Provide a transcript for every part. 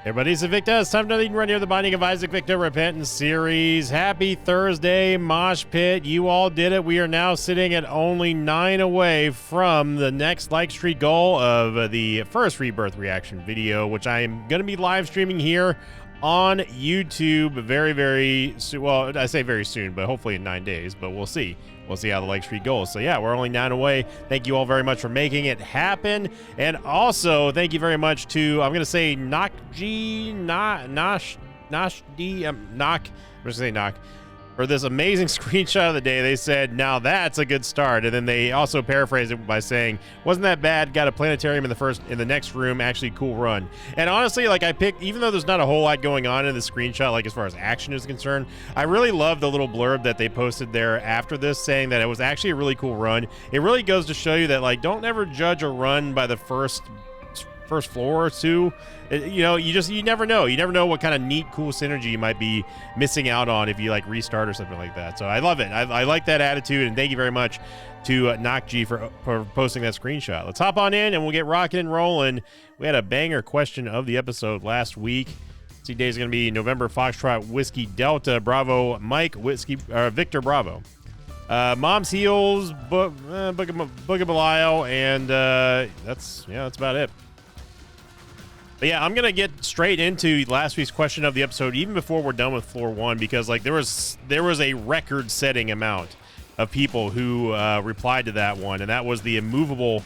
Everybody, it's Victor. It's time to run here the Binding of Isaac Victor Repentance series. Happy Thursday, Mosh Pit. You all did it. We are now sitting at only 9 away from the next like streak goal of the first Rebirth reaction video, which I am going to be live streaming here on YouTube very, very soon. Well, I say very soon, but hopefully in 9 days, but we'll see. We'll see how the like streak goes. So yeah, we're only 9 away. Thank you all very much for making it happen. And also, thank you very much to, I'm going to say Knock, for this amazing screenshot of the day. They said, now that's a good start. And then they also paraphrased it by saying, wasn't that bad, got a planetarium in the next room, actually cool run. And honestly, like I picked, even though there's not a whole lot going on in the screenshot, like as far as action is concerned, I really love the little blurb that they posted there after this saying that it was actually a really cool run. It really goes to show you that, like, don't ever judge a run by the first floor or two. You know, you never know. You never know what kind of neat, cool synergy you might be missing out on if you like restart or something like that. So I love it. I like that attitude, and thank you very much to Knock G for posting that screenshot. Let's hop on in and we'll get rocking and rolling. We had a banger question of the episode last week. Today is going to be November Foxtrot Whiskey Delta Bravo Mike Whiskey Victor Bravo. Mom's Heels, Book of Belial, and that's about it. But yeah, I'm going to get straight into last week's question of the episode, even before we're done with floor one, because like there was a record-setting amount of people who replied to that one, and that was the immovable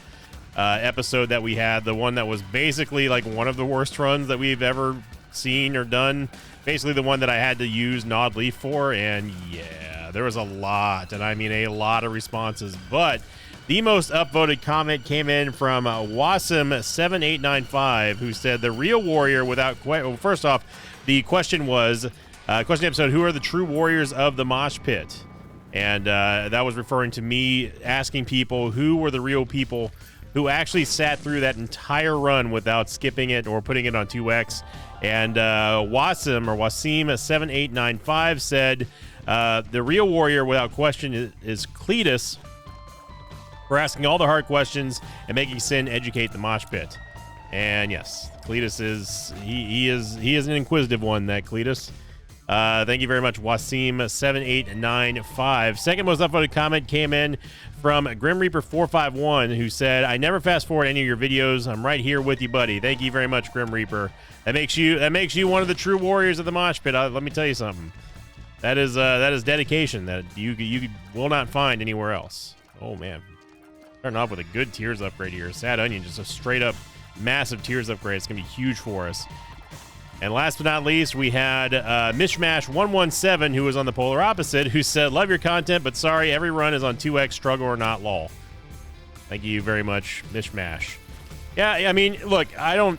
episode that we had, the one that was basically like one of the worst runs that we've ever seen or done, basically the one that I had to use Nod Leaf for, and yeah, there was a lot, and I mean a lot of responses, but the most upvoted comment came in from Wasim7895, who said, the real warrior without well, first off, the question was, question episode, who are the true warriors of the mosh pit? And that was referring to me asking people who were the real people who actually sat through that entire run without skipping it or putting it on 2x. And Wasim7895 said, the real warrior without question is Cletus, for asking all the hard questions and making Sin educate the mosh pit. And yes, Cletus is he is an inquisitive one, that Cletus. Thank you very much, Wasim7895. Second most upvoted comment came in from Grim Reaper 451, who said, I never fast forward any of your videos. I'm right here with you, buddy. Thank you very much, Grim Reaper. That makes you one of the true warriors of the mosh pit. Let me tell you something. That is dedication that you will not find anywhere else. Oh man. Starting off with a good Tears upgrade here. Sad Onion, just a straight up massive Tears upgrade. It's going to be huge for us. And last but not least, we had Mishmash117, who was on the polar opposite, who said, love your content, but sorry, every run is on 2x, struggle or not, lol. Thank you very much, Mishmash. Yeah, I mean, look, I don't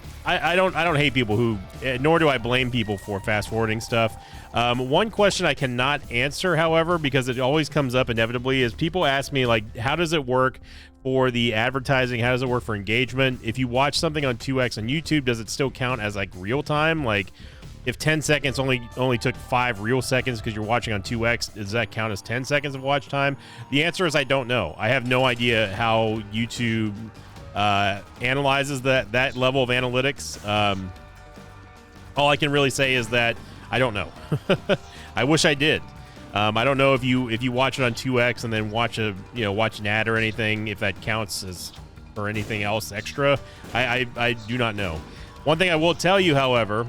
hate people who, nor do I blame people for fast forwarding stuff. One question I cannot answer, however, because it always comes up inevitably, is people ask me, like, how does it work for the advertising? How does it work for engagement? If you watch something on 2x on YouTube, does it still count as like real time? Like, if 10 seconds only took 5 real seconds because you're watching on 2x, does that count as 10 seconds of watch time? The answer is I don't know. I have no idea how YouTube analyzes that level of analytics. All I can really say is that I don't know. I wish I did. I don't know if you watch it on 2x and then watch an ad or anything, if that counts as or anything else extra. I do not know. One thing I will tell you, however,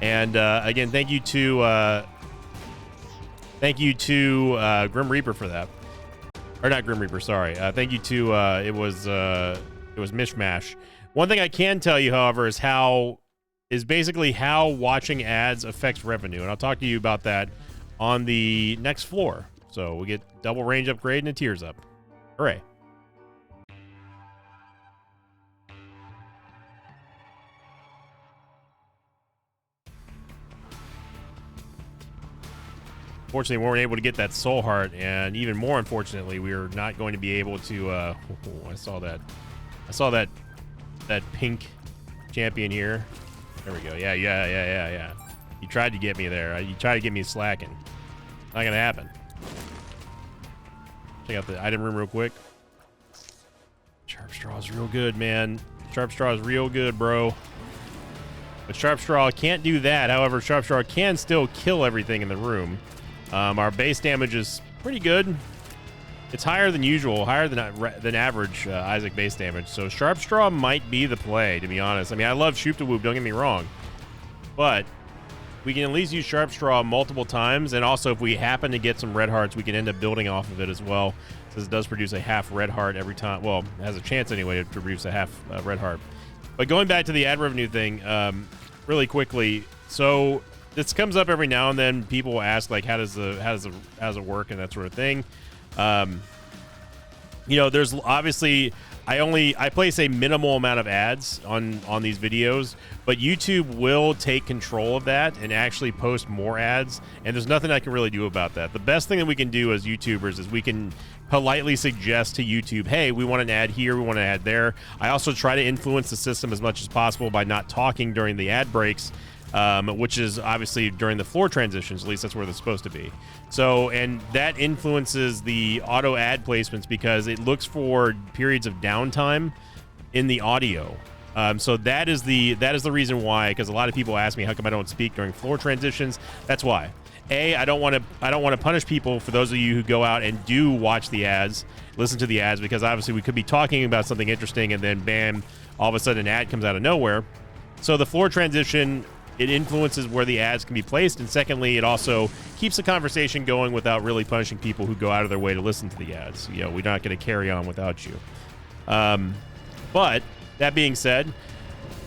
and again, thank you to Grim Reaper for that, or not Grim Reaper, sorry. Thank you to it was Mishmash. One thing I can tell you, however, is basically how watching ads affects revenue, and I'll talk to you about that on the next floor. So we get double range upgrade and a Tears up. Hooray. Fortunately, we weren't able to get that soul heart, and even more unfortunately, we are not going to be able to I saw that pink champion here. There we go. Yeah. You tried to get me there. You tried to get me slacking. Not gonna happen. Check out the item room real quick. Sharp Straw is real good, man. Sharp Straw is real good, bro. But Sharp Straw can't do that. However, Sharp Straw can still kill everything in the room. Our base damage is pretty good. It's higher than usual, higher than average Isaac base damage. So Sharp Straw might be the play, to be honest. I mean, I love Shoop da Whoop, don't get me wrong. But we can at least use Sharp Straw multiple times. And also, if we happen to get some red hearts, we can end up building off of it as well. Since it does produce a half red heart every time. Well, it has a chance anyway to produce a half red heart. But going back to the ad revenue thing, really quickly. So this comes up every now and then. People will ask, like, how does it work and that sort of thing. You know, there's obviously I place a minimal amount of ads on these videos, but YouTube will take control of that and actually post more ads, and there's nothing I can really do about that. The best thing that we can do as YouTubers is we can politely suggest to YouTube, hey, we want an ad here, we want an ad there. I also try to influence the system as much as possible by not talking during the ad breaks, which is obviously during the floor transitions. At least that's where they're supposed to be. So, and that influences the auto ad placements because it looks for periods of downtime in the audio. So that is the reason why, because a lot of people ask me how come I don't speak during floor transitions. That's why. I don't want to punish people, for those of you who go out and do watch the ads, listen to the ads, because obviously we could be talking about something interesting and then bam, all of a sudden an ad comes out of nowhere. So the floor transition, it influences where the ads can be placed, and secondly, it also keeps the conversation going without really punishing people who go out of their way to listen to the ads. You know, we're not going to carry on without you. But that being said,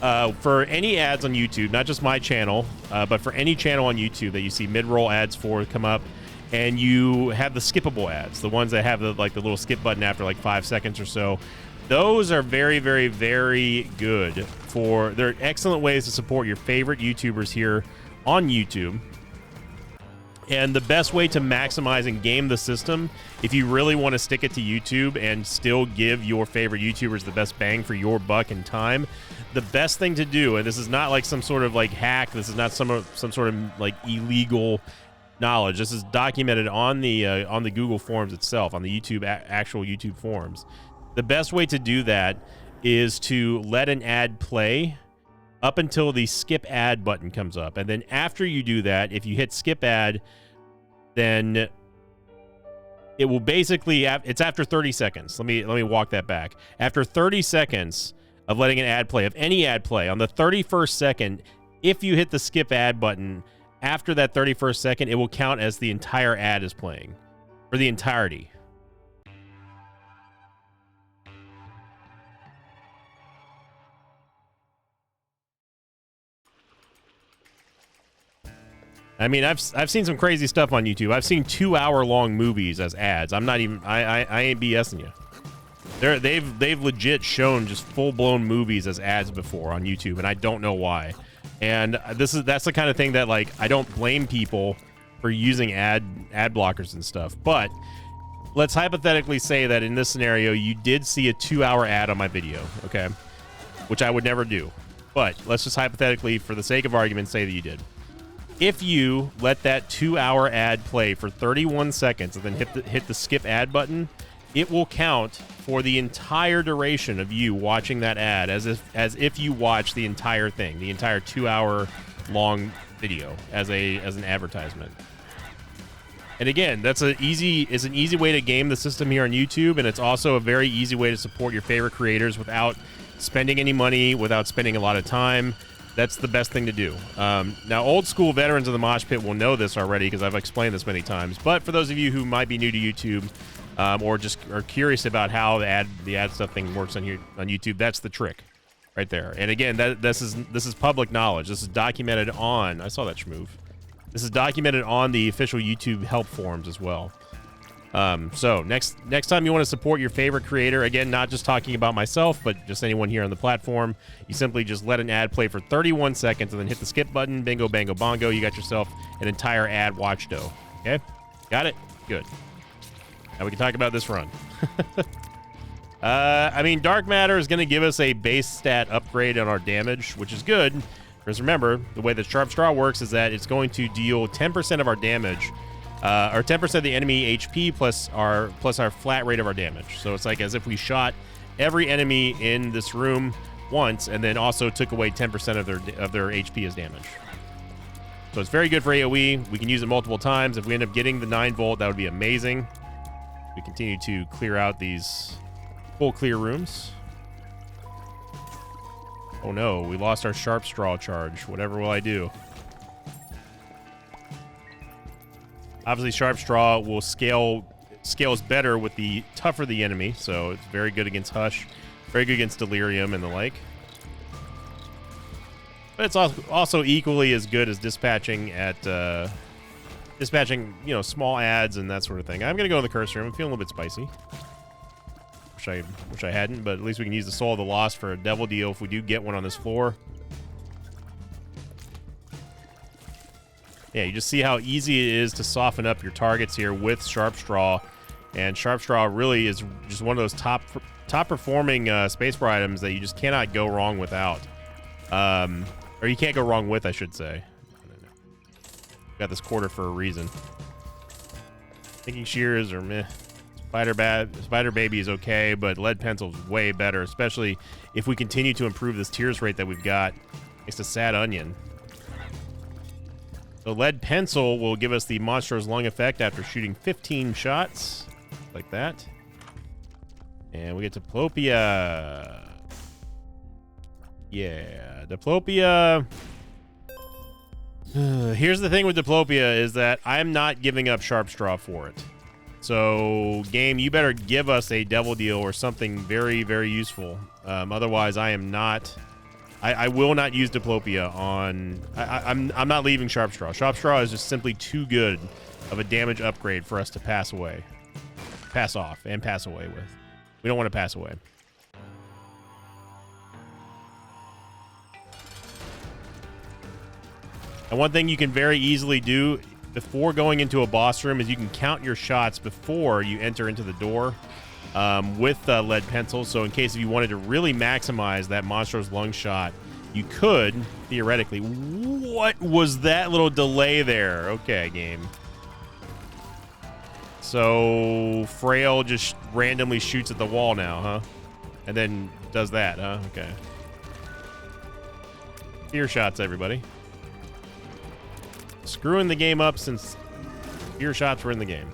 for any ads on YouTube, not just my channel, but for any channel on YouTube that you see mid-roll ads for come up, and you have the skippable ads, the ones that have the little skip button after like 5 seconds or so, those are very, very, very good. They're excellent ways to support your favorite YouTubers here on YouTube. And the best way to maximize and game the system, if you really want to stick it to YouTube and still give your favorite YouTubers the best bang for your buck and time, the best thing to do, and this is not like some sort of like hack, this is not some sort of like illegal knowledge. This is documented on the Google forums itself, on the YouTube actual YouTube forums. The best way to do that is to let an ad play up until the skip ad button comes up. And then after you do that, if you hit skip ad, then it will basically, it's after 30 seconds. Let me walk that back. After 30 seconds of letting an ad play, of any ad play, on the 31st second, if you hit the skip ad button, after that 31st second, it will count as the entire ad is playing, for the entirety. I mean, I've seen some crazy stuff on YouTube. I've seen 2-hour-long movies as ads. I'm not even, I ain't BSing you. They've legit shown just full-blown movies as ads before on YouTube, and I don't know why. And that's the kind of thing that, like, I don't blame people for using ad blockers and stuff. But let's hypothetically say that in this scenario, you did see a 2-hour ad on my video, okay? Which I would never do. But let's just hypothetically, for the sake of argument, say that you did. If you let that 2-hour ad play for 31 seconds and then hit the skip ad button, it will count for the entire duration of you watching that ad as if you watch the entire thing, the entire 2-hour long video as an advertisement. And again, it's an easy way to game the system here on YouTube, and it's also a very easy way to support your favorite creators without spending any money, without spending a lot of time. That's the best thing to do. Now, old school veterans of the mosh pit will know this already because I've explained this many times. But for those of you who might be new to YouTube or just are curious about how the ad stuff thing works on YouTube, that's the trick right there. And again, this is public knowledge. This is documented on. I saw that schmoove. This is documented on the official YouTube help forums as well. So next time you want to support your favorite creator, again, not just talking about myself, but just anyone here on the platform, you simply just let an ad play for 31 seconds and then hit the skip button. Bingo, bango, bongo. You got yourself an entire ad watch dough. Okay? Got it? Good. Now we can talk about this run. I mean, Dark Matter is going to give us a base stat upgrade on our damage, which is good. Because remember, the way that Sharp Straw works is that it's going to deal 10% of our damage, or 10% of the enemy HP plus our flat rate of our damage. So it's like as if we shot every enemy in this room once, and then also took away 10% of their HP as damage. So it's very good for AoE. We can use it multiple times. If we end up getting the 9 volt, that would be amazing. We continue to clear out these full clear rooms. Oh no, we lost our sharp straw charge. Whatever will I do? Obviously, sharp straw will scales better with the tougher the enemy, so it's very good against Hush, very good against Delirium and the like. But it's also equally as good as dispatching at small ads and that sort of thing. I'm gonna go in the curse room. I'm feeling a little bit spicy. Wish I hadn't, but at least we can use the Soul of the Lost for a devil deal if we do get one on this floor. Yeah, you just see how easy it is to soften up your targets here with Sharp Straw, and Sharp Straw really is just one of those top performing Space Bar items that you just cannot go wrong without. Or you can't go wrong with, I should say. Got this quarter for a reason. Thinking Shears or meh. Spider Baby is okay, but Lead Pencil is way better, especially if we continue to improve this tears rate that we've got. It's a sad onion. So Lead Pencil will give us the Monstrous Lung effect after shooting 15 shots. Like that. And we get Diplopia. Yeah, Diplopia. Here's the thing with Diplopia is that I'm not giving up Sharp Straw for it. So, game, you better give us a devil deal or something very, very useful. Otherwise, I am not... I will not use Diplopia on... I'm not leaving Sharp Straw. Sharp Straw is just simply too good of a damage upgrade for us to pass away. Pass off and pass away with. We don't want to pass away. And one thing you can very easily do before going into a boss room is you can count your shots before you enter into the door with Lead Pencil. So in case if you wanted to really maximize that Monstrous Lung shot, you could, theoretically. What was that little delay there? Okay, game. So Frail just randomly shoots at the wall now, huh? And then does that, huh? Okay. Fear shots, everybody. Screwing the game up since fear shots were in the game.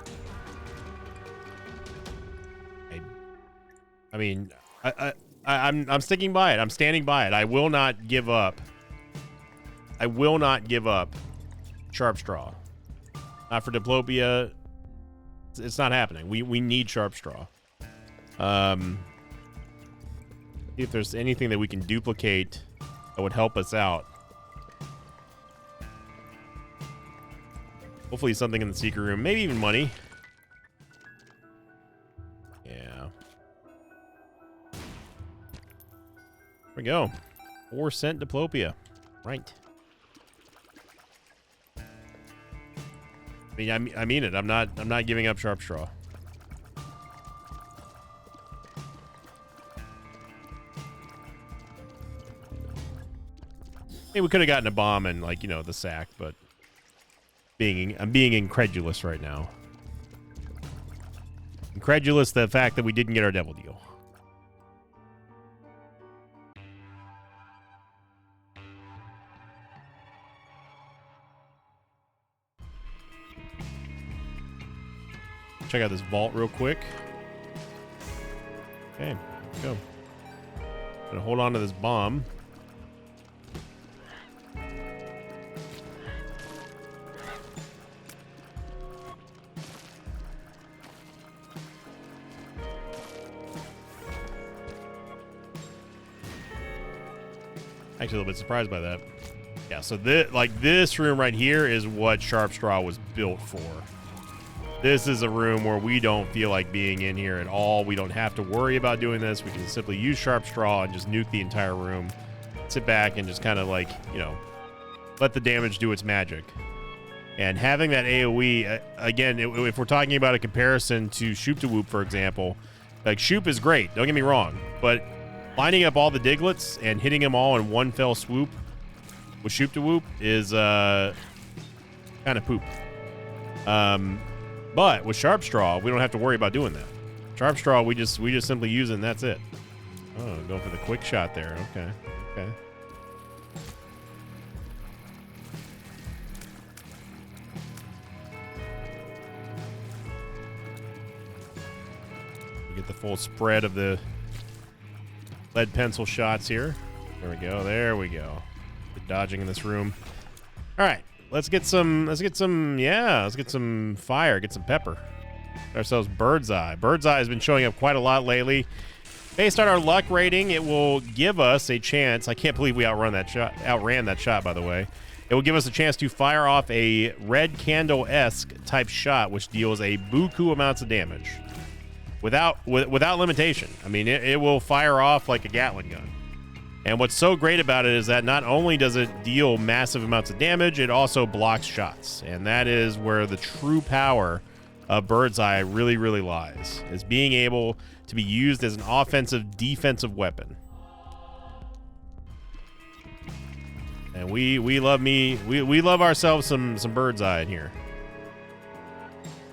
I mean, I'm sticking by it. I'm standing by it. I will not give up. I will not give up Sharp Straw. Not for Diplopia. It's not happening. We need Sharp Straw. See if there's anything that we can duplicate that would help us out. Hopefully something in the secret room. Maybe even money. Yeah. There we go. 4 cent Diplopia. Right. I mean it. I'm not giving up Sharp Straw. Hey, we could have gotten a bomb and, like, you know, the sack, but I'm being incredulous right now. Incredulous the fact that we didn't get our devil deal. Check out this vault real quick. Okay, let's go. Gonna hold on to this bomb. Actually, a little bit surprised by that. Yeah, so this room right here is what Sharp Straw was built for. This is a room where we don't feel like being in here at all. We don't have to worry about doing this. We can simply use Sharp Straw and just nuke the entire room. Sit back and just kind of, like, you know, let the damage do its magic. And having that AoE, again, if we're talking about a comparison to Shoop to Whoop, for example, like, Shoop is great, don't get me wrong, but lining up all the Diglets and hitting them all in one fell swoop with Shoop to Whoop is kind of poop. But with Sharp Straw, we don't have to worry about doing that. Sharp Straw, we just simply use it and that's it. Oh, going for the quick shot there. Okay. Okay. You get the full spread of the lead pencil shots here. There we go. There we go. Good dodging in this room. All right. Let's get some fire, get some pepper. Get ourselves Bird's Eye. Bird's Eye has been showing up quite a lot lately. Based on our luck rating, it will give us a chance. I can't believe we outran that shot, by the way. It will give us a chance to fire off a red candle-esque type shot, which deals a buku amounts of damage. Without limitation. I mean, it will fire off like a Gatling gun. And what's so great about it is that not only does it deal massive amounts of damage, it also blocks shots. And that is where the true power of Bird's Eye really, really lies, is being able to be used as an offensive, defensive weapon. And we love ourselves some Bird's Eye in here.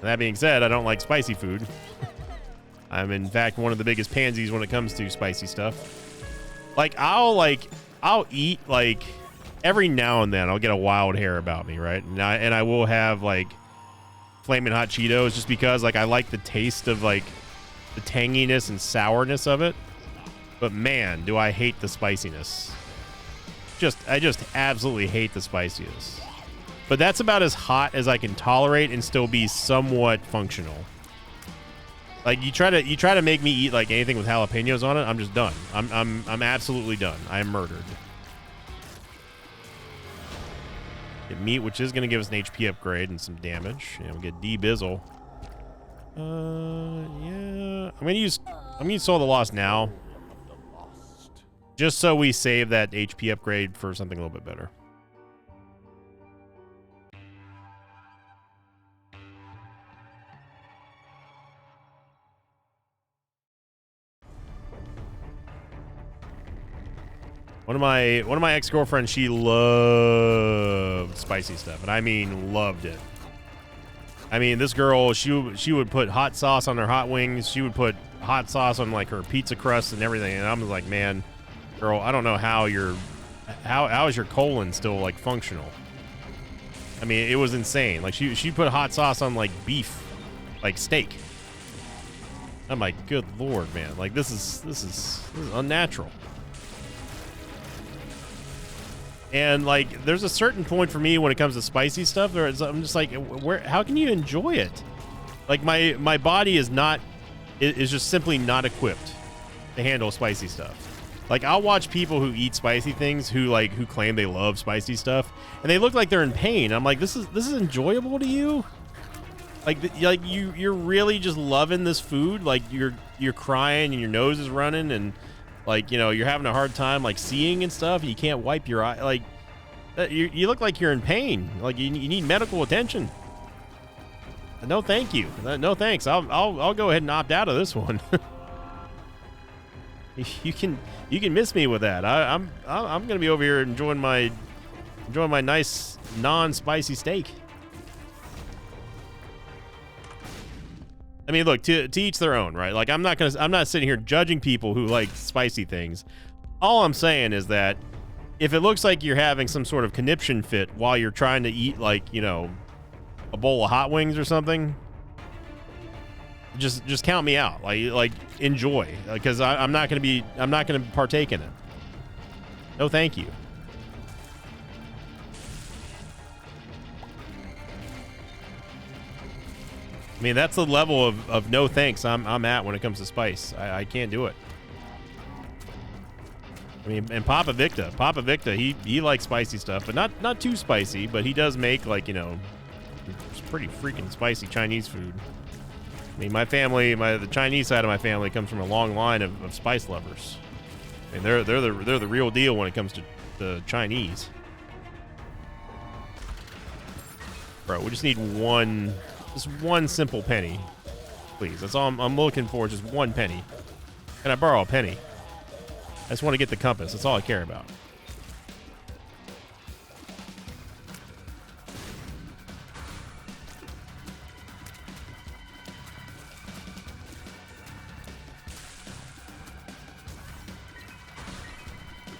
That being said, I don't like spicy food. I'm in fact one of the biggest pansies when it comes to spicy stuff. I'll eat, like, every now and then I'll get a wild hair about me, right? And I will have, like, Flamin' Hot Cheetos just because, like, I like the taste of, like, the tanginess and sourness of it. But man, do I hate the spiciness. I just absolutely hate the spiciness. But that's about as hot as I can tolerate and still be somewhat functional. Like, you try to make me eat like anything with jalapenos on it, I'm just done. I'm absolutely done. I am murdered. Get meat, which is going to give us an HP upgrade and some damage. And we'll get D-Bizzle. Yeah. I'm gonna use Soul of the Lost now. Just so we save that HP upgrade for something a little bit better. One of my ex-girlfriends, she loved spicy stuff, and I mean loved it. I mean, this girl, she would put hot sauce on her hot wings. She would put hot sauce on like her pizza crust and everything. And I'm like, man, girl, I don't know how how is your colon still like functional? I mean, it was insane. Like she put hot sauce on like beef, like steak. I'm like, good Lord, man. Like this is unnatural. And like, there's a certain point for me when it comes to spicy stuff where I'm just like, how can you enjoy it? Like my body is just simply not equipped to handle spicy stuff. Like, I'll watch people who eat spicy things who claim they love spicy stuff, and they look like they're in pain. I'm like, this is enjoyable to you? Like you're really just loving this food? Like you're crying and your nose is running and like, you know, you're having a hard time like seeing and stuff. And you can't wipe your eye. Like you look like you're in pain. Like you need medical attention. No, thank you. No, thanks. I'll go ahead and opt out of this one. You can miss me with that. I'm gonna be over here enjoying my nice non-spicy steak. I mean, look, to each their own, right? Like, I'm not sitting here judging people who like spicy things. All I'm saying is that if it looks like you're having some sort of conniption fit while you're trying to eat, like, you know, a bowl of hot wings or something, just count me out. Like enjoy, because I'm not gonna partake in it. No, thank you. I mean, that's the level of no thanks I'm at when it comes to spice. I can't do it. I mean, and Papa Victa, he likes spicy stuff, but not too spicy, but he does make, like, you know, it's pretty freaking spicy Chinese food. I mean, my family, the Chinese side of my family comes from a long line of spice lovers. I mean, they're the real deal when it comes to the Chinese. Bro, we just need just one simple penny, please. That's all I'm looking for. Just one penny. Can I borrow a penny? I just want to get the compass. That's all I care about.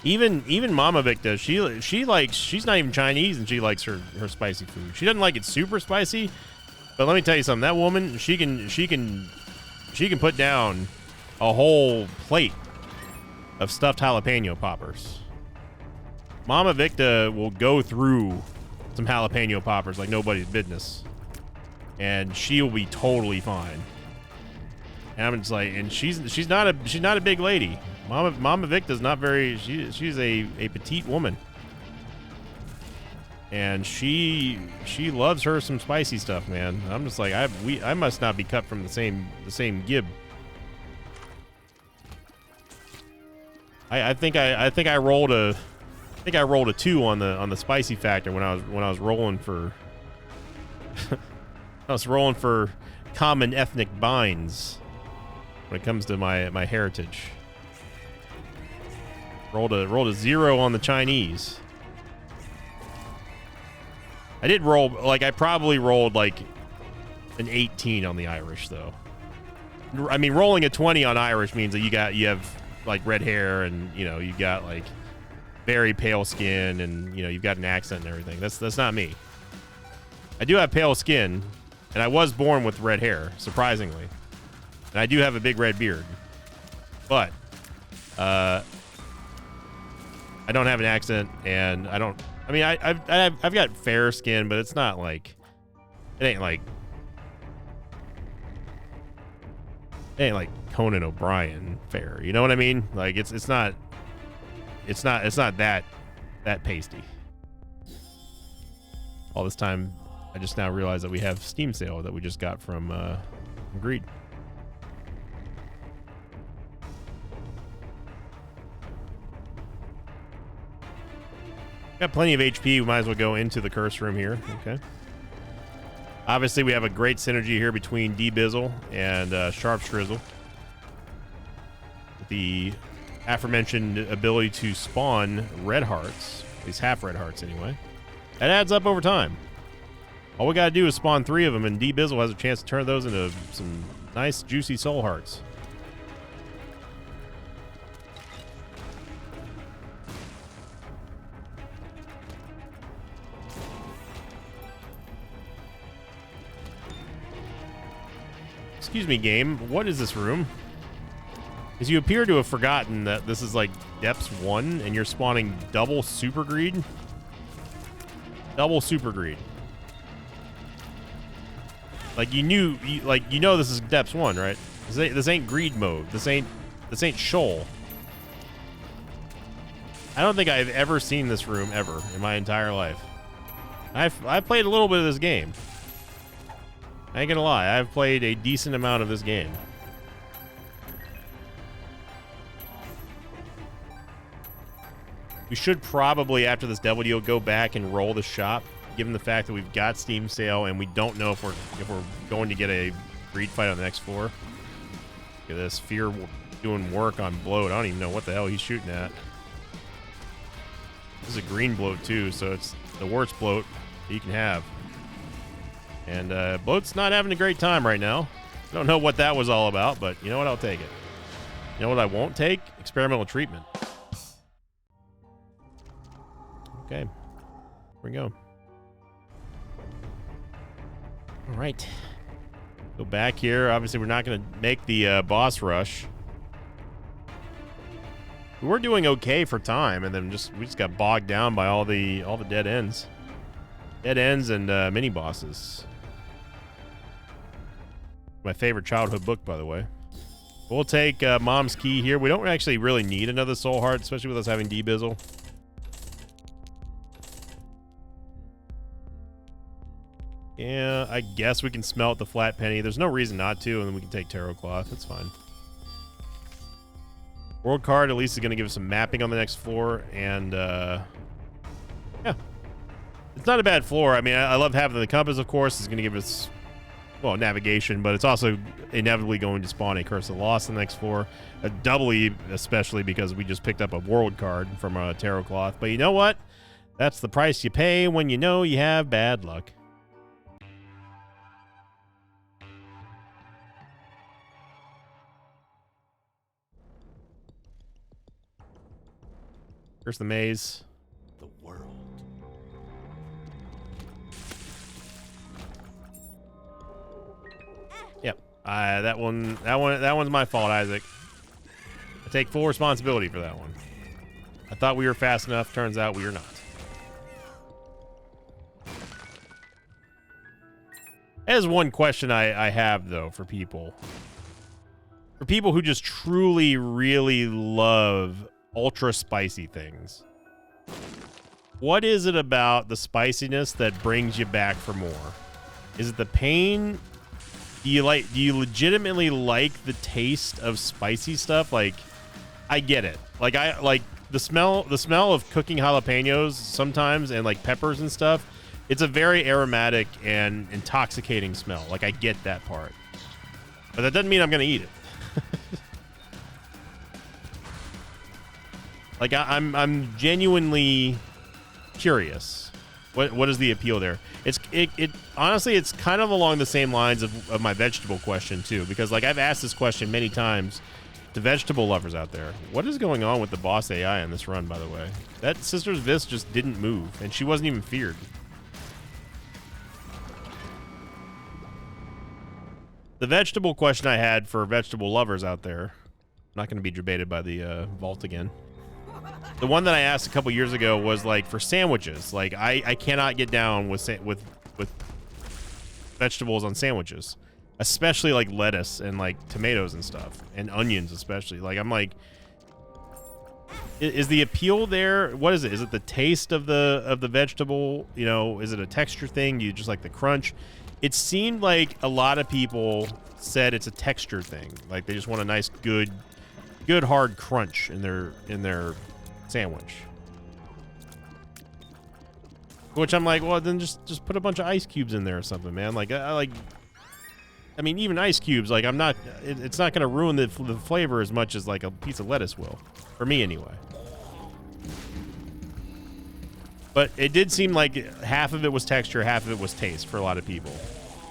Even Mama Victa, she's not even Chinese and she likes her spicy food. She doesn't like it super spicy, but let me tell you something. That woman, she can put down a whole plate of stuffed jalapeno poppers. Mama Victa will go through some jalapeno poppers like nobody's business, and she will be totally fine. And I'm just like, and she's not a big lady. Mama Victa's not very. She's a petite woman, and she loves her some spicy stuff, man. I'm just like, I must not be cut from the same gib. I think I rolled a 2 on the spicy factor when I was rolling for I was rolling for common ethnic binds when it comes to my heritage. Rolled a 0 on the Chinese. I did roll, like, I probably rolled like an 18 on the Irish though. I mean, rolling a 20 on Irish means that you have like red hair and, you know, you got like very pale skin and, you know, you've got an accent and everything. That's not me. I do have pale skin and I was born with red hair, surprisingly. And I do have a big red beard. But I don't have an accent, and I don't. I mean, I've got fair skin, but it's not like it ain't like Conan O'Brien fair. You know what I mean? Like it's not that pasty. All this time, I just now realized that we have Steam sale that we just got from Greed. Got plenty of HP. We might as well go into the curse room here. Okay. Obviously, we have a great synergy here between D-Bizzle and Sharp Strizzle. The aforementioned ability to spawn red hearts, at least half red hearts anyway. That adds up over time. All we got to do is spawn 3 of them, and D-Bizzle has a chance to turn those into some nice, juicy soul hearts. Excuse me, game. What is this room? Because you appear to have forgotten that this is like Depths 1 and you're spawning double Super Greed. Double Super Greed. Like you know this is Depths 1, right? This ain't Greed mode. This ain't Shoal. I don't think I've ever seen this room ever in my entire life. I've played a little bit of this game. I ain't gonna lie, I've played a decent amount of this game. We should probably, after this devil deal, go back and roll the shop, given the fact that we've got Steam sale and we don't know if we're going to get a greed fight on the next floor. Look at this, Fear doing work on bloat. I don't even know what the hell he's shooting at. This is a green bloat too, so it's the worst bloat that you can have. And bloat's not having a great time right now. I don't know what that was all about, but you know what? I'll take it. You know what I won't take? Experimental treatment. Okay. Here we go. All right. Go back here. Obviously, we're not going to make the boss rush. We were doing okay for time, and then we just got bogged down by all the dead ends. Dead ends and mini bosses. My favorite childhood book, by the way. We'll take Mom's Key here. We don't actually really need another soul heart, especially with us having D-Bizzle. Yeah, I guess we can smelt the flat penny. There's no reason not to, and then we can take Tarot Cloth. That's fine. World card at least is going to give us some mapping on the next floor, and yeah. It's not a bad floor. I mean, I love having the compass, of course. It's going to give us, well, navigation, but it's also inevitably going to spawn a Curse of Loss on the next floor. Doubly, especially because we just picked up a world card from a Tarot Cloth. But you know what? That's the price you pay when you know you have bad luck. Here's the maze. The world. Yep. That one's my fault, Isaac. I take full responsibility for that one. I thought we were fast enough. Turns out we are not. There's one question I have, though, for people. For people who just truly, really love ultra spicy things. What is it about the spiciness that brings you back for more? Is it the pain? Do you legitimately like the taste of spicy stuff? Like, I get it. Like, I like the smell of cooking jalapenos sometimes, and like peppers and stuff. It's a very aromatic and intoxicating smell. Like, I get that part. But that doesn't mean I'm going to eat it. Like, I'm genuinely curious. What is the appeal there? It honestly, it's kind of along the same lines of my vegetable question, too. Because, like, I've asked this question many times to vegetable lovers out there. What is going on with the boss AI in this run, by the way? That Sister's Vis just didn't move, and she wasn't even feared. The vegetable question I had for vegetable lovers out there, I'm not going to be debated by the vault again. The one that I asked a couple years ago was like for sandwiches. Like I cannot get down with vegetables on sandwiches, especially like lettuce and like tomatoes and stuff, and onions especially. Like I'm like, is the appeal there? What is it? Is it the taste of the vegetable? You know, is it a texture thing? Do you just like the crunch? It seemed like a lot of people said it's a texture thing. Like they just want a nice, good hard crunch in their sandwich. Which I'm like, well, then just put a bunch of ice cubes in there or something, man. Like I mean, even ice cubes, like it's not gonna ruin the flavor as much as like a piece of lettuce will, for me anyway. But it did seem like half of it was texture, half of it was taste for a lot of people.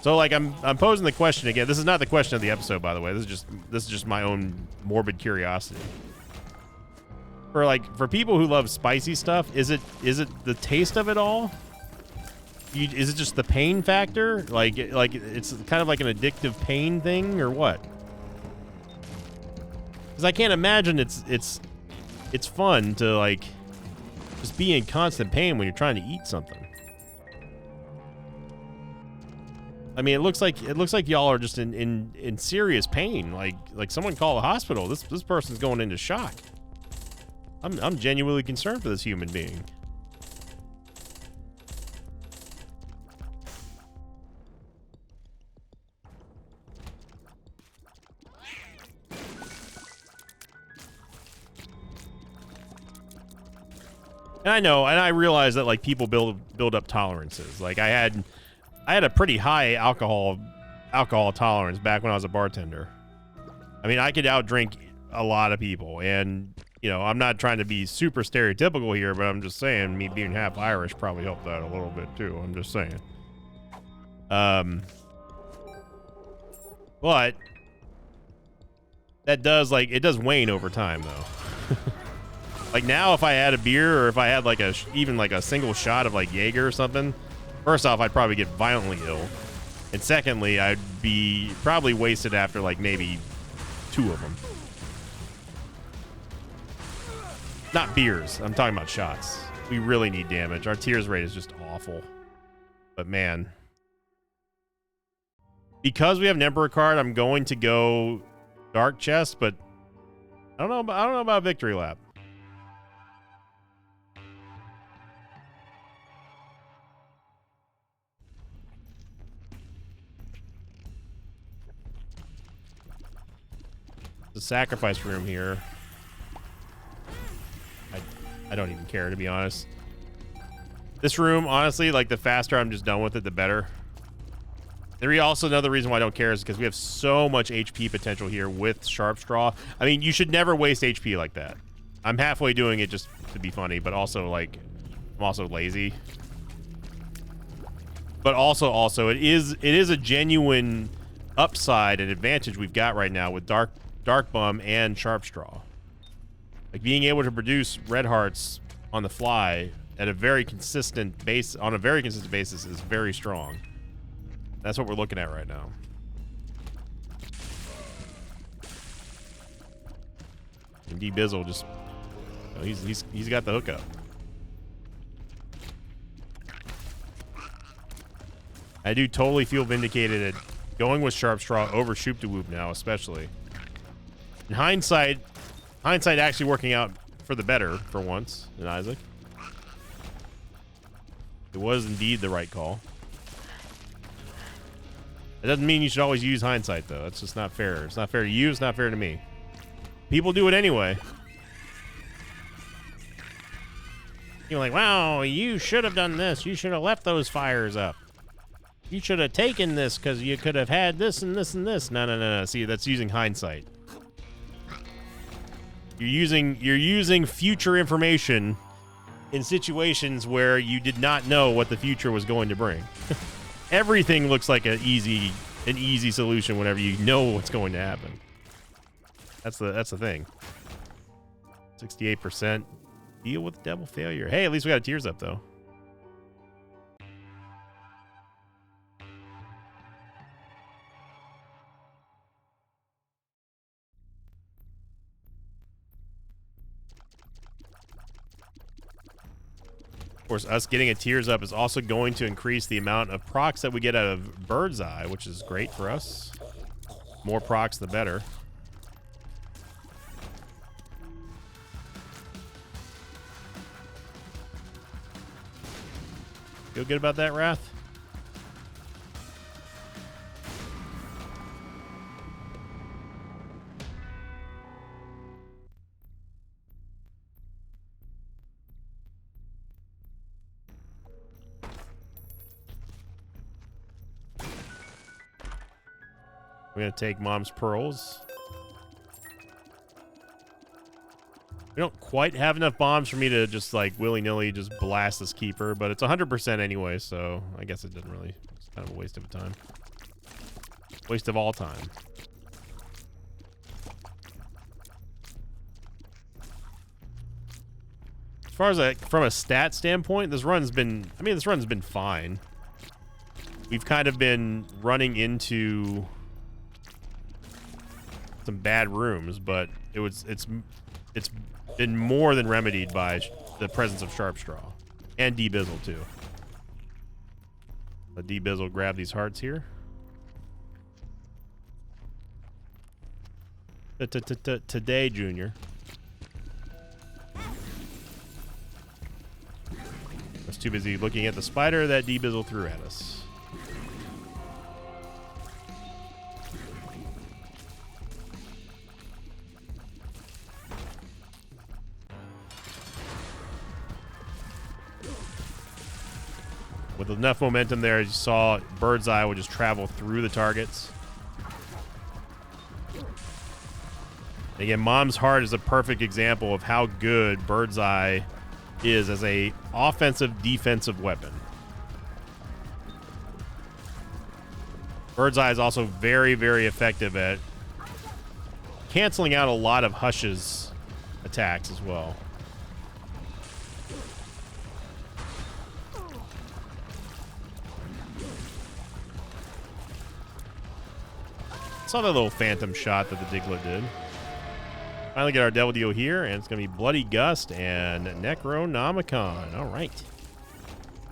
So like I'm posing the question again. This is not the question of the episode, by the way. This is just my own morbid curiosity. For people who love spicy stuff, is it the taste of it all? Is it just the pain factor? Like it's kind of like an addictive pain thing, or what? Because I can't imagine it's fun to like just be in constant pain when you're trying to eat something. I mean, it looks like y'all are just in serious pain. Like someone call a hospital. This person's going into shock. I'm genuinely concerned for this human being. And I know, and I realize that like people build up tolerances. Like I had a pretty high alcohol tolerance back when I was a bartender. I mean, I could outdrink a lot of people, and you know, I'm not trying to be super stereotypical here, but I'm just saying me being half Irish probably helped that a little bit too. I'm just saying. But that does it does wane over time though. Like now, if I had a beer or if I had like even a single shot of like Jaeger or something, first off, I'd probably get violently ill. And secondly, I'd be probably wasted after like maybe 2 of them. Not beers. I'm talking about shots. We really need damage. Our tears rate is just awful. But man, because we have an Emperor card, I'm going to go Dark Chest, but I don't know about Victory Lap. The sacrifice room here. I don't even care, to be honest. This room, honestly, like the faster I'm just done with it, the better. Also, another reason why I don't care is because we have so much HP potential here with Sharp Straw. I mean, you should never waste HP like that. I'm halfway doing it just to be funny, but also like I'm also lazy. But also it is a genuine upside and advantage we've got right now with Dark Bum and Sharp Straw. Like being able to produce red hearts on the fly at a very consistent base, on a very consistent basis, is very strong. That's what we're looking at right now. And D-Bizzle just, you know, he's got the hookup. I do totally feel vindicated at going with Sharpstraw over Shoop de Whoop now, especially. In hindsight actually working out for the better for once in Isaac. It was indeed the right call. It doesn't mean you should always use hindsight, though. That's just not fair. It's not fair to you. It's not fair to me. People do it anyway. You're like, wow, you should have done this. You should have left those fires up. You should have taken this because you could have had this and this and this. No. See, that's using hindsight. You're using future information in situations where you did not know what the future was going to bring. Everything looks like an easy solution whenever you know what's going to happen. That's the thing. 68%. Deal with double failure. Hey, at least we got a tears up though. Of course, us getting a tears up is also going to increase the amount of procs that we get out of Bird's Eye, which is great for us. More procs, the better. Feel good about that, Wrath? We're going to take Mom's Pearls. We don't quite have enough bombs for me to just like willy-nilly just blast this keeper, but it's 100% anyway, so I guess it doesn't really, it's kind of a waste of time. Waste of all time. As far as from a stat standpoint, this run's been fine. We've kind of been running into some bad rooms, but it's been more than remedied by the presence of Sharpstraw and D-Bizzle too. Let D-Bizzle grab these hearts here. Today, Junior. I was too busy looking at the spider that D-Bizzle threw at us. With enough momentum there, as you saw, Bird's Eye would just travel through the targets. Again, Mom's Heart is a perfect example of how good Bird's Eye is as a offensive defensive weapon. Bird's Eye is also very, very effective at canceling out a lot of Hush's attacks as well. Saw that little phantom shot that the Diglett did. Finally get our Devil Deal here, and it's going to be Bloody Gust and Necronomicon. All right.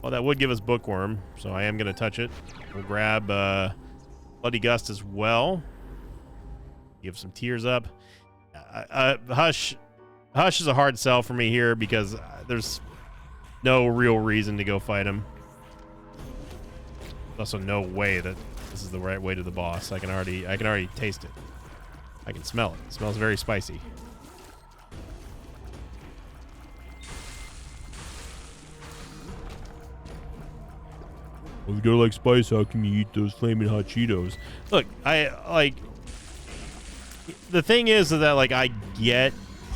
Well, that would give us Bookworm, so I am going to touch it. We'll grab Bloody Gust as well. Give some tears up. Hush is a hard sell for me here because there's no real reason to go fight him. There's also no way that this is the right way to the boss. I can already taste it. I can smell it. It smells very spicy. Well, if you don't like spice, how can you eat those flaming hot Cheetos? Look, the thing is that like I get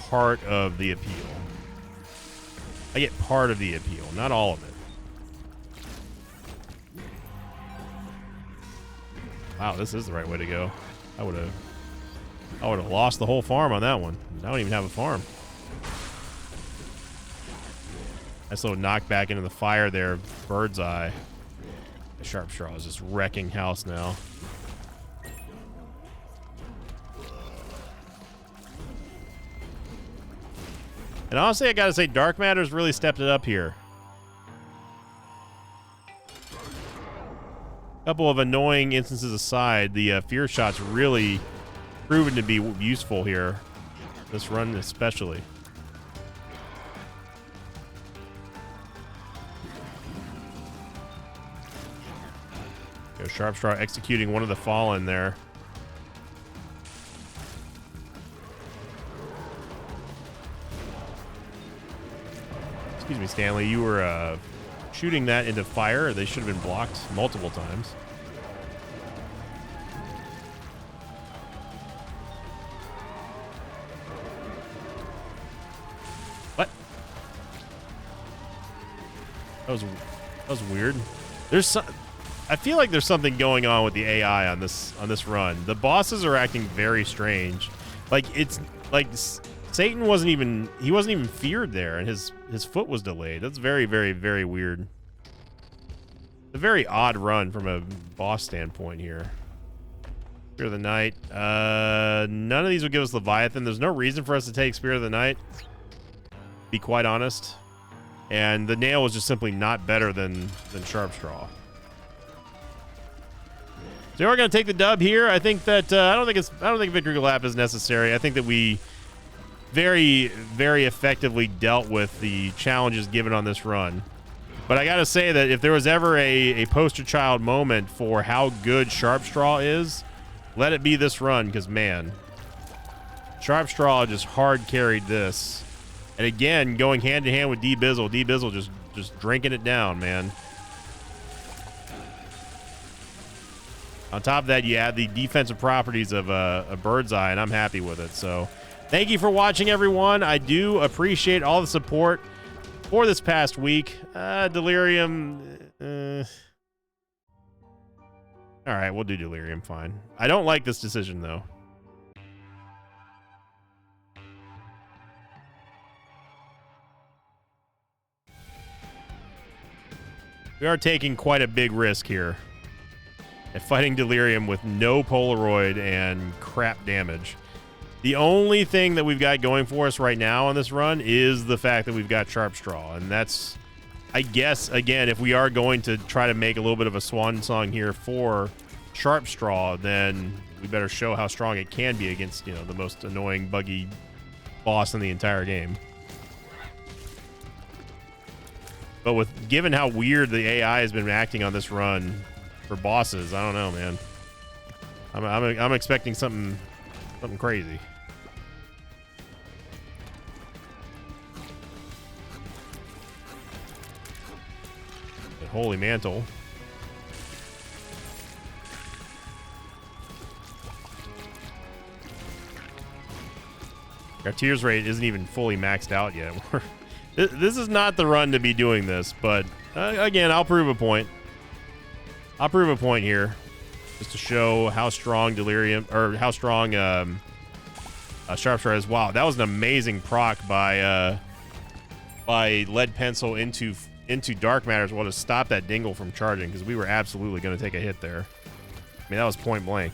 part of the appeal. I get part of the appeal, not all of it. Wow, this is the right way to go. I would have lost the whole farm on that one. I don't even have a farm. Nice little knockback into the fire there. Bird's eye. The Sharpstraw is just wrecking house now. And honestly, I gotta say, Dark Matter's really stepped it up here. A couple of annoying instances aside, the fear shot's really proven to be useful here. This run especially. Go Sharpstraw executing one of the Fallen there. Excuse me, Stanley. You were shooting that into fire. They should have been blocked multiple times. What? That was weird. There's some. I feel like there's something going on with the AI on this run. The bosses are acting very strange. Like it's like Satan wasn't even feared there, and his foot was delayed. That's very, very, very weird. It's a very odd run from a boss standpoint here. Spear of the Night. None of these would give us Leviathan. There's no reason for us to take Spear of the Night, to be quite honest. And the nail was just simply not better than Sharpstraw. So we're going to take the dub here. I think that I don't think Victory Lap is necessary. I think that we very, very effectively dealt with the challenges given on this run. But I got to say that if there was ever a poster child moment for how good Sharpstraw is, let it be this run, because man, Sharpstraw just hard carried this. And again, going hand in hand with D-Bizzle. D-Bizzle just drinking it down, man. On top of that, you add the defensive properties of a Bird's Eye, and I'm happy with it. So thank you for watching, everyone. I do appreciate all the support for this past week. Delirium. All right, we'll do Delirium, fine. I don't like this decision, though. We are taking quite a big risk here at fighting Delirium with no Polaroid and crap damage. The only thing that we've got going for us right now on this run is the fact that we've got Sharpstraw, and that's, I guess, again, if we are going to try to make a little bit of a swan song here for Sharpstraw, then we better show how strong it can be against, you know, the most annoying, buggy boss in the entire game. But given how weird the AI has been acting on this run for bosses, I don't know, man. I'm expecting something crazy. The Holy Mantle. Our tears rate isn't even fully maxed out yet. This is not the run to be doing this, but again, I'll prove a point. I'll prove a point here, just to show how strong Delirium, or how strong Sharpstraw is. Wow, that was an amazing proc by Lead Pencil into Dark Matter as well to stop that Dingle from charging, because we were absolutely going to take a hit there. I mean, that was point blank.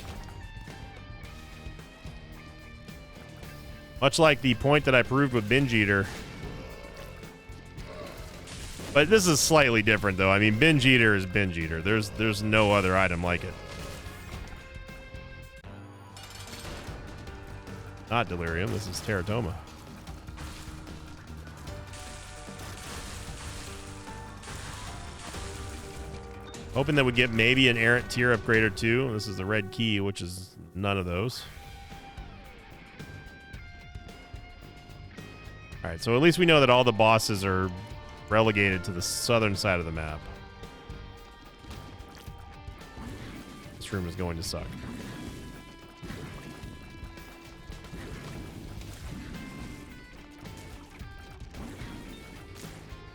Much like the point that I proved with Binge Eater. But this is slightly different, though. I mean, Binge Eater is Binge Eater. There's no other item like it. Not Delirium. This is Teratoma. Hoping that we get maybe an Errant Tier upgrade or two. This is the red key, which is none of those. All right, so at least we know that all the bosses are relegated to the southern side of the map. This room is going to suck.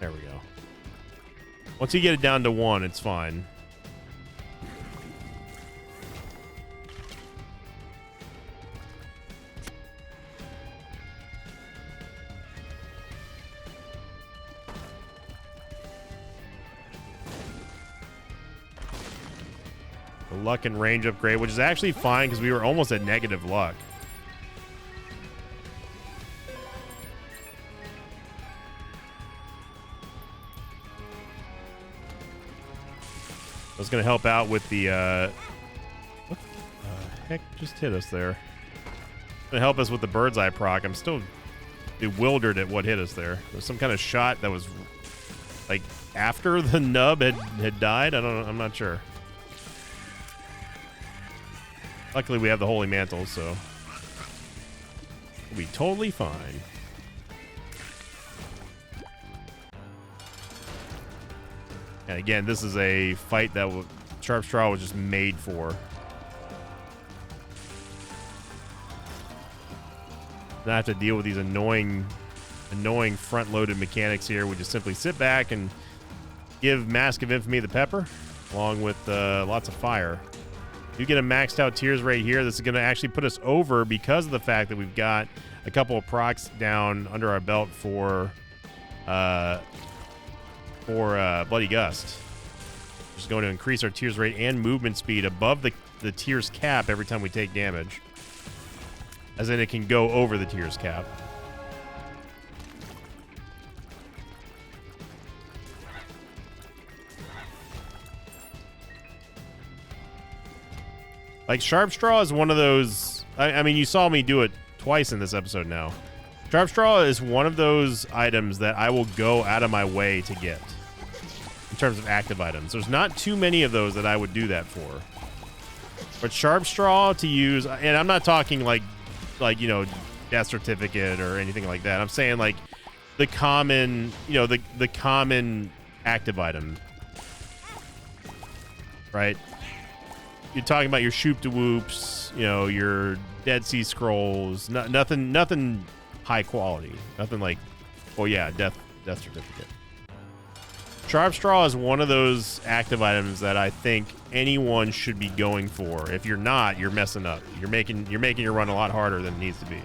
There we go. Once you get it down to 1, it's fine. A luck and range upgrade, which is actually fine because we were almost at negative luck. I was going to help out with the... what the heck just hit us there? Going to help us with the bird's eye proc. I'm still bewildered at what hit us there. There's some kind of shot that was like after the nub had died. I don't know. I'm not sure. Luckily, we have the Holy Mantle, so we'll be totally fine. And again, this is a fight that Sharp Straw was just made for. Not have to deal with these annoying front-loaded mechanics here. We just simply sit back and give Mask of Infamy the pepper, along with lots of fire. You get a maxed out Tears right here. This is going to actually put us over because of the fact that we've got a couple of procs down under our belt for Bloody Gust. Just going to increase our Tears rate and movement speed above the Tears cap every time we take damage. As in it can go over the Tears cap. Like, Sharp Straw is one of those... I mean, you saw me do it twice in this episode now. Sharp Straw is one of those items that I will go out of my way to get. In terms of active items. There's not too many of those that I would do that for. But Sharp Straw to use... And I'm not talking like you know, death certificate or anything like that. I'm saying like the common, you know, the common active item, right? You're talking about your Shoop de Whoops, you know, your Dead Sea Scrolls, nothing high quality, nothing like, oh yeah, death certificate. Sharp Straw is one of those active items that I think anyone should be going for. If you're not, you're messing up. You're making your run a lot harder than it needs to be.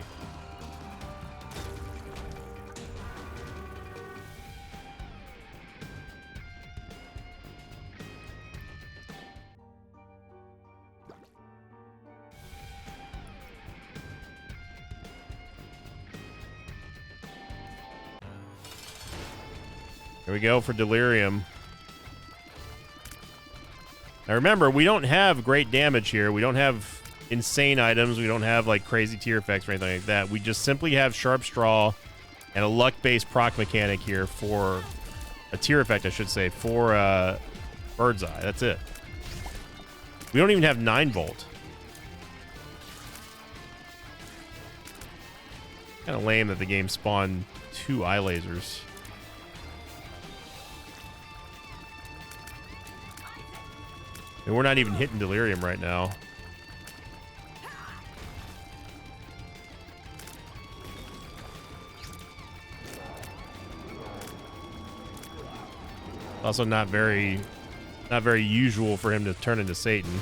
Here we go for Delirium. Now remember, we don't have great damage here. We don't have insane items. We don't have like crazy tier effects or anything like that. We just simply have Sharp Straw and a luck-based proc mechanic here for a tier effect, I should say, for Bird's Eye. That's it. We don't even have 9 Volt. Kind of lame that the game spawned 2 eye lasers. And we're not even hitting Delirium right now. Also not very usual for him to turn into Satan.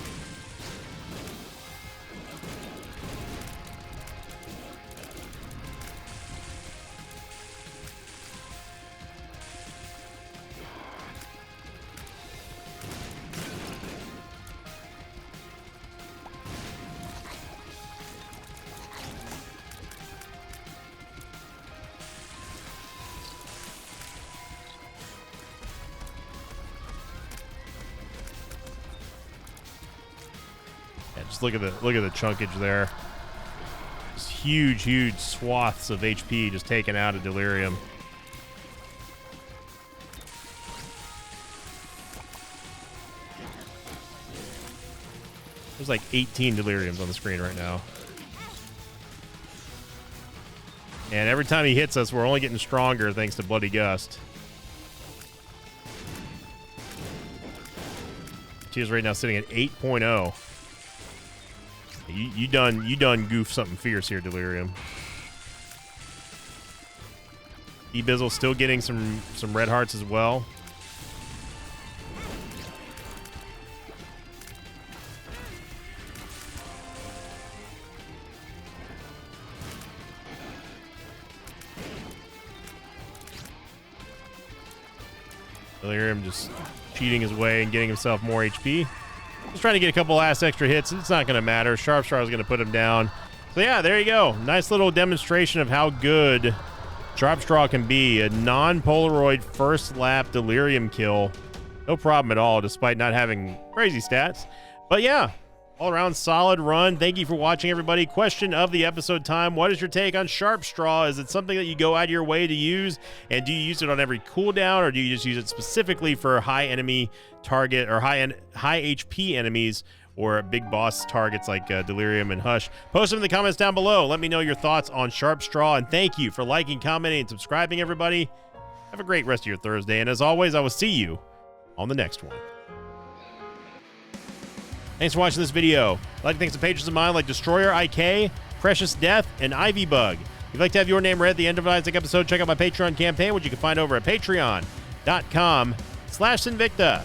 Just look at the chunkage there. Just huge swaths of HP just taken out of Delirium. There's like 18 Deliriums on the screen right now. And every time he hits us, we're only getting stronger thanks to Bloody Gust. Tears right now sitting at 8.0. You done goof something fierce here, Delirium. E-Bizzle still getting some red hearts as well. Delirium just cheating his way and getting himself more HP. Just trying to get a couple last extra hits. It's not going to matter. Sharpstraw is going to put him down. So yeah, there you go. Nice little demonstration of how good Sharpstraw can be. A non-Polaroid first lap Delirium kill. No problem at all, despite not having crazy stats. But yeah, all around solid run. Thank you for watching, everybody. Question of the episode time. What is your take on Sharpstraw? Is it something that you go out of your way to use? And do you use it on every cooldown, or do you just use it specifically for high enemy target or high HP enemies or big boss targets like Delirium and Hush? Post them in the comments down below. Let me know your thoughts on Sharpstraw. And thank you for liking, commenting, and subscribing, everybody. Have a great rest of your Thursday. And as always, I will see you on the next one. Thanks for watching this video. I'd like to thank some patrons of mine like Destroyer IK, Precious Death, and Ivy Bug. If you'd like to have your name read at the end of an Isaac episode, check out my Patreon campaign, which you can find over at patreon.com/Sinvicta.